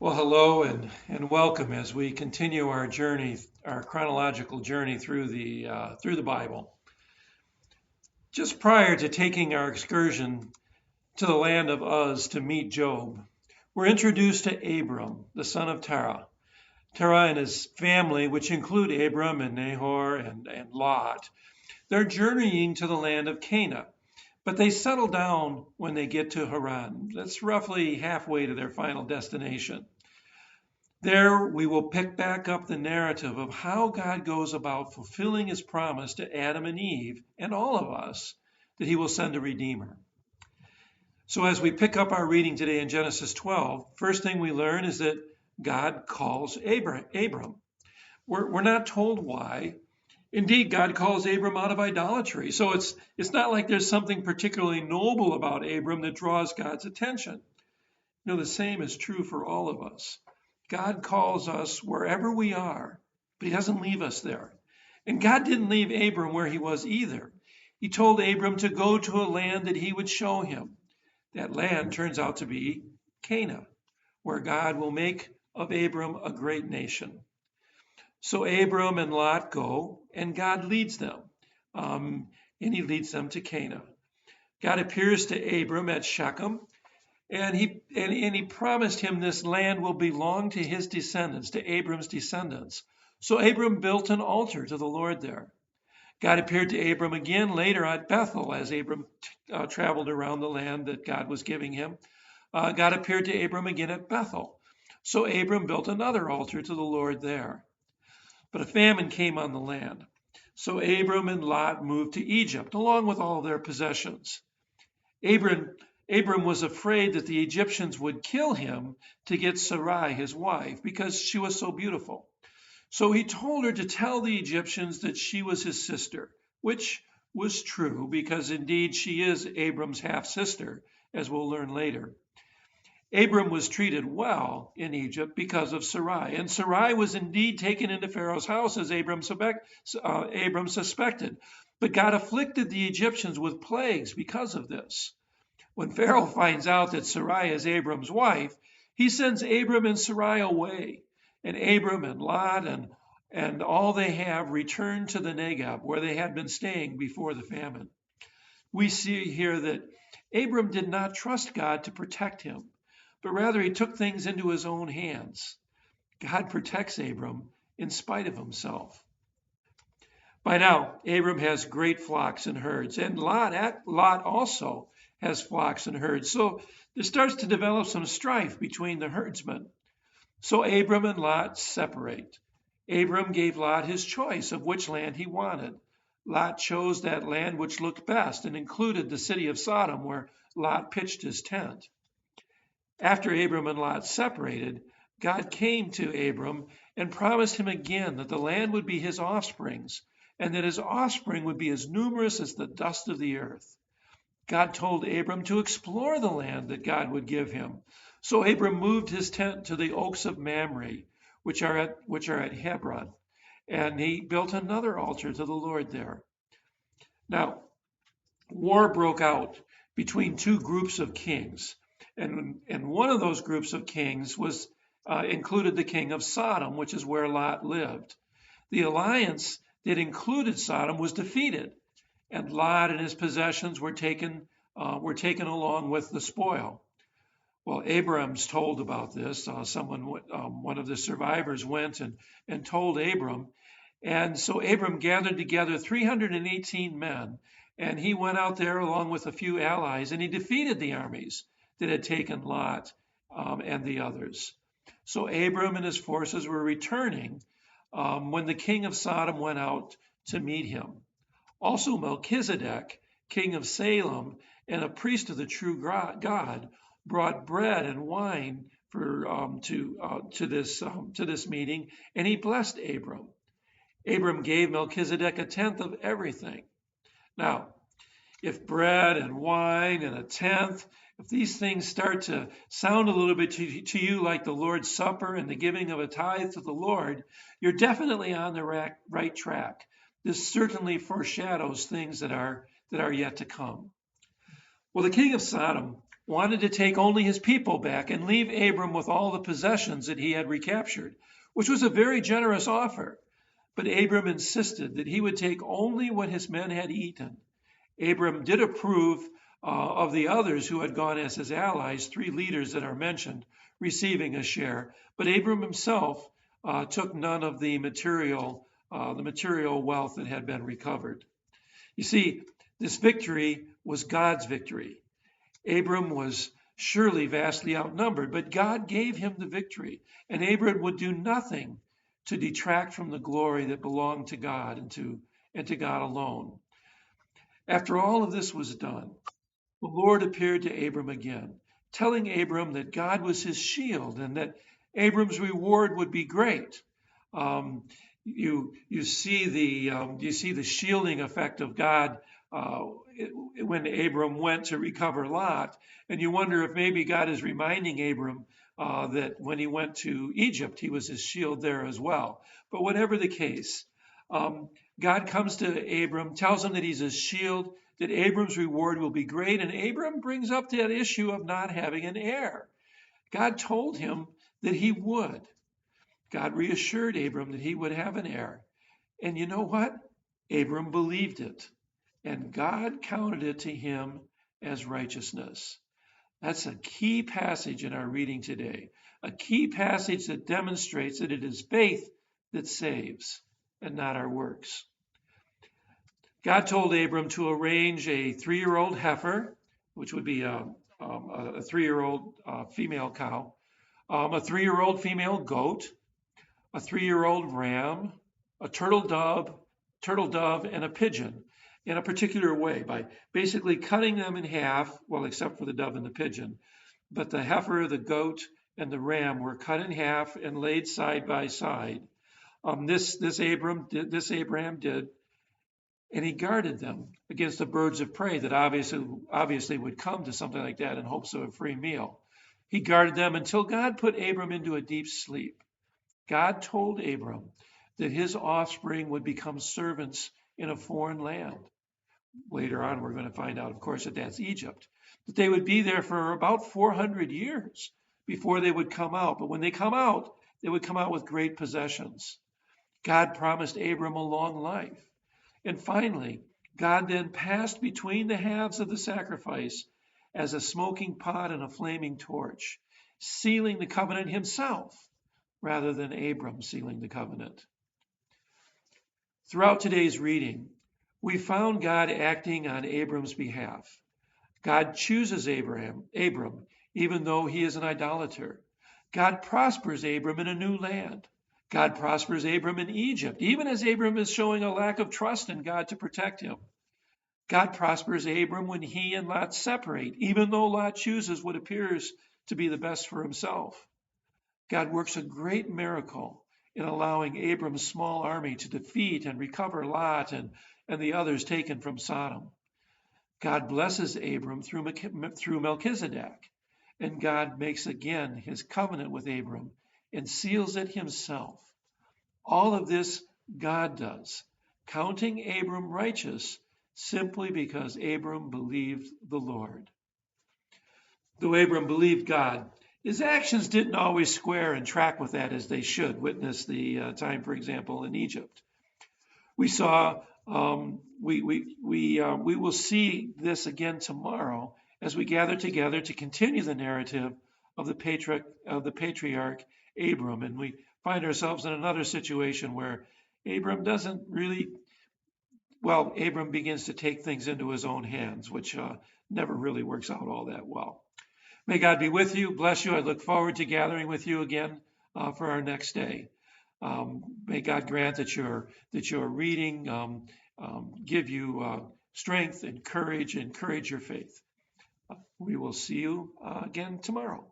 Well, hello and welcome as we continue our journey, our chronological journey through the Bible. Just prior to taking our excursion to the land of Uz to meet Job, we're introduced to Abram, the son of Terah. Terah and his family, which include Abram and Nahor and Lot, they're journeying to the land of Canaan, but they settle down when they get to Haran. That's roughly halfway to their final destination. There we will pick back up the narrative of how God goes about fulfilling his promise to Adam and Eve and all of us that he will send a redeemer. So as we pick up our reading today in Genesis 12, first thing we learn is that God calls Abram. We're not told why. Indeed, God calls Abram out of idolatry. So it's not like there's something particularly noble about Abram that draws God's attention. No, the same is true for all of us. God calls us wherever we are, but he doesn't leave us there. And God didn't leave Abram where he was either. He told Abram to go to a land that he would show him. That land turns out to be Canaan, where God will make of Abram a great nation. So Abram and Lot go, and God leads them, and he leads them to Canaan. God appears to Abram at Shechem, and he promised him this land will belong to his descendants, to Abram's descendants. So Abram built an altar to the Lord there. God appeared to Abram again later at Bethel as Abram traveled around the land that God was giving him. God appeared to Abram again at Bethel. So Abram built another altar to the Lord there. But a famine came on the land. So Abram and Lot moved to Egypt along with all their possessions. Abram was afraid that the Egyptians would kill him to get Sarai, his wife, because she was so beautiful. So he told her to tell the Egyptians that she was his sister, which was true because indeed she is Abram's half-sister, as we'll learn later. Abram was treated well in Egypt because of Sarai, and Sarai was indeed taken into Pharaoh's house as Abram suspected. But God afflicted the Egyptians with plagues because of this. When Pharaoh finds out that Sarai is Abram's wife, he sends Abram and Sarai away. And Abram and Lot and all they have return to the Negeb, where they had been staying before the famine. We see here that Abram did not trust God to protect him, but rather he took things into his own hands. God protects Abram in spite of himself. By now, Abram has great flocks and herds, and Lot also has flocks and herds. So there starts to develop some strife between the herdsmen. So Abram and Lot separate. Abram gave Lot his choice of which land he wanted. Lot chose that land which looked best and included the city of Sodom, where Lot pitched his tent. After Abram and Lot separated, God came to Abram and promised him again that the land would be his offspring's, and that his offspring would be as numerous as the dust of the earth. God told Abram to explore the land that God would give him. So Abram moved his tent to the oaks of Mamre, which are at Hebron, and he built another altar to the Lord there. Now, war broke out between two groups of kings, and one of those groups of kings was included the king of Sodom, which is where Lot lived. The alliance that included Sodom was defeated, and Lot and his possessions were taken along with the spoil. Well, Abram's told about this. One of the survivors went and told Abram, and so Abram gathered together 318 men, and he went out there along with a few allies, and he defeated the armies that had taken Lot and the others. So Abram and his forces were returning when the king of Sodom went out to meet him. Also Melchizedek, king of Salem and a priest of the true God, brought bread and wine to this meeting, and he blessed Abram. Abram gave Melchizedek a tenth of everything. Now, if bread and wine and a tenth, if these things start to sound a little bit to you like the Lord's Supper and the giving of a tithe to the Lord, you're definitely on the right track. This certainly foreshadows things that are yet to come. Well, the king of Sodom wanted to take only his people back and leave Abram with all the possessions that he had recaptured, which was a very generous offer. But Abram insisted that he would take only what his men had eaten. Abram did approve of the others who had gone as his allies, 3 leaders that are mentioned, receiving a share. But Abram himself took none of the material wealth that had been recovered. You see, this victory was God's victory. Abram was surely vastly outnumbered, but God gave him the victory, and Abram would do nothing to detract from the glory that belonged to God and to God alone. After all of this was done, the Lord appeared to Abram again, telling Abram that God was his shield and that Abram's reward would be great. You see the shielding effect of God when Abram went to recover Lot, and you wonder if maybe God is reminding Abram that when he went to Egypt, he was his shield there as well. But whatever the case, God comes to Abram, tells him that he's his shield, that Abram's reward will be great, and Abram brings up that issue of not having an heir. God told him that he would. God reassured Abram that he would have an heir. And you know what? Abram believed it, and God counted it to him as righteousness. That's a key passage in our reading today, a key passage that demonstrates that it is faith that saves and not our works. God told Abram to arrange a 3-year-old heifer, which would be a 3-year-old female cow, a 3-year-old female goat, a 3-year-old ram, a turtle dove, and a pigeon in a particular way by basically cutting them in half, well, except for the dove and the pigeon. But the heifer, the goat, and the ram were cut in half and laid side by side. This Abraham did, and he guarded them against the birds of prey that obviously would come to something like that in hopes of a free meal. He guarded them until God put Abram into a deep sleep. God told Abram that his offspring would become servants in a foreign land. Later on, we're going to find out, of course, that that's Egypt. That they would be there for about 400 years before they would come out. But when they come out, they would come out with great possessions. God promised Abram a long life. And finally, God then passed between the halves of the sacrifice as a smoking pot and a flaming torch, sealing the covenant himself rather than Abram sealing the covenant. Throughout today's reading, we found God acting on Abram's behalf. God chooses Abram, even though he is an idolater. God prospers Abram in a new land. God prospers Abram in Egypt, even as Abram is showing a lack of trust in God to protect him. God prospers Abram when he and Lot separate, even though Lot chooses what appears to be the best for himself. God works a great miracle in allowing Abram's small army to defeat and recover Lot and the others taken from Sodom. God blesses Abram through Melchizedek, and God makes again his covenant with Abram and seals it himself. All of this God does, counting Abram righteous simply because Abram believed the Lord. Though Abram believed God, his actions didn't always square and track with that as they should. Witness the time, for example, in Egypt. We saw we will see this again tomorrow as we gather together to continue the narrative of the patriarch Abram, and we find ourselves in another situation where Abram begins to take things into his own hands, which never really works out all that well. May God be with you, bless you. I look forward to gathering with you again for our next day. May God grant that your reading give you strength and courage, encourage your faith. We will see you again tomorrow.